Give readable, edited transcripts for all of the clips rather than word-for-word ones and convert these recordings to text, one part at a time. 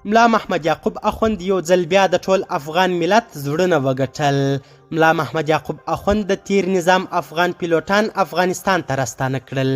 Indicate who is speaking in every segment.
Speaker 1: ملا محمد یعقوب اخوند یو ځل بیا د ټول افغان ملت زړونه وګټل. ملا محمد یعقوب اخوند د تیر نظام افغان پیلوټان افغانستان ته راستانه کړل.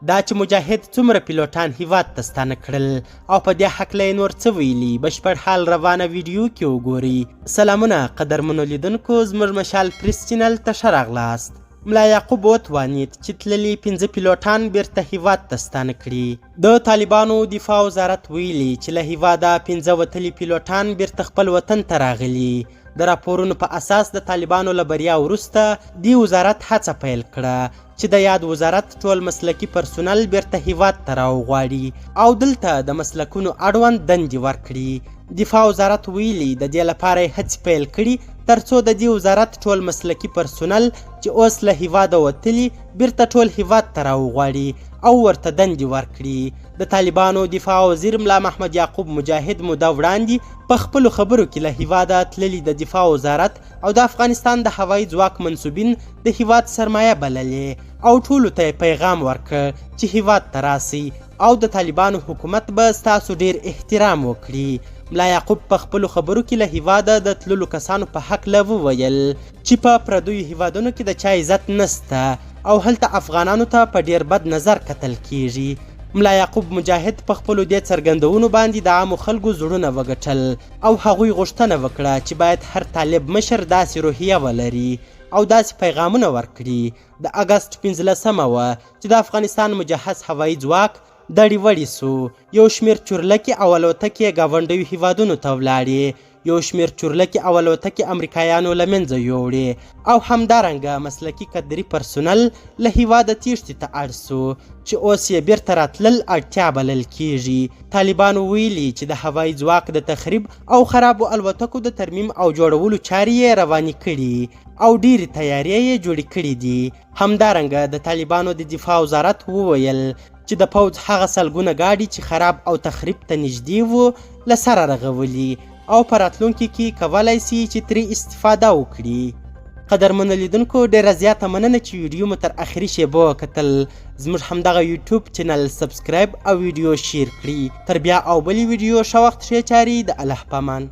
Speaker 1: دا چې مجاهد څومره پیلوټان هیواد ته ستانه کړل او په دې هکله یې نور څه ویلي، بشپړ حال روانه ویډیو کې وګورئ. سلامونه قدرمنو لیدونکو، زموږ مشال پریس چینل ته ښه راغلاست. ملا یعقوب وتوانید چې تللي 5 پیلوټان بیرته هیواد ته ستانه کړي. د طالبانو دفاع وزارت ویلي چې له هیواده 5 وتلي پیلوټان بیرته خپل وطن ته راغلي. د راپورونو په اساس د طالبانو له بریا وروسته دې وزارت هڅه پیل کړه چې د یاد وزارت ټول مسلکي پرسونل بیرته هیواد ته راوغواړي او دلته د مسلکونو اړوند دندې ورکړي. دفاع وزارت ویلي د دې لپاره یې هڅې پیل کړي ترڅو د دې وزارت ټول مسلکي پرسونل چې اوس له هیواده وتلي بیرته ټول هیواد ته راوغواړي او ورته دندې ورکړي. د طالبانو دفاع وزیر ملا محمد یعقوب مجاهد موده وړاندې په خپلو خبرو کې له هیواده تللي د دفاع وزارت او د افغانستان د هوایي ځواک منصوبین د هیواد سرمایه بللې او ټولو ته پیغام ورکړ چې هیواد ته راسئ او د طالبانو حکومت به ستاسو ډیر احترام وکړي. ملا یعقوب په خپلو خبرو کې له هیواده د تللو کسانو په هکله وویل چې په پردیو هیوادونو کې د چا عزت نسته او هلته افغانانو ته په ډیر بد نظر کتل کیږي. ملا یعقوب مجاهد په خپلو دې څرګندونو باندې د عامو خلکو زړونه وګټل او هغوی غوښتنه وکړه چې باید هر طالب مشر داسې روحیه ولري او داسې پیغامونه ورکړي. د اګست 15 وه چې د افغانستان مجهز هوایي ځواک دړې وړې سو. یو شمېر چورلکې او الوتکې ګاونډیو هیوادونو ته ولاړې، یو شمېر چورلکې او الوتکې امریکایانو له منځه یوړې او همدارنګه مسلکي قدري پرسونل له هیواده تیښتې ته اړ سو چې اوس یې بیرته راتلل اړتیا بلل کیږي. طالبانو ویلي چې د هوایي ځواک د تخریب او خرابو الوتکو د ترمیم او جوړولو چارې یې روانې کړي او ډیرې تیارې یې جوړې کړي دي. همدارنګه د طالبانو د دفاع وزارت وویل چې د پوځ هغه سلګونه ګاډي چې خراب او تخریب ته نږدې وو له سره رغولي او په راتلونکي کې کولی سي چې ترې استفاده وکړي. قدرمنو لیدونکو، ډیره زیاته مننه چې ویډیو مو تر اخري شیبو وکتل. زموږ همدغه یوټیوب چینل سبسکرایب او ویډیو شیر کړي. تر بیا او بلې ویډیو ښه وخت ښې چارې د الله په امان.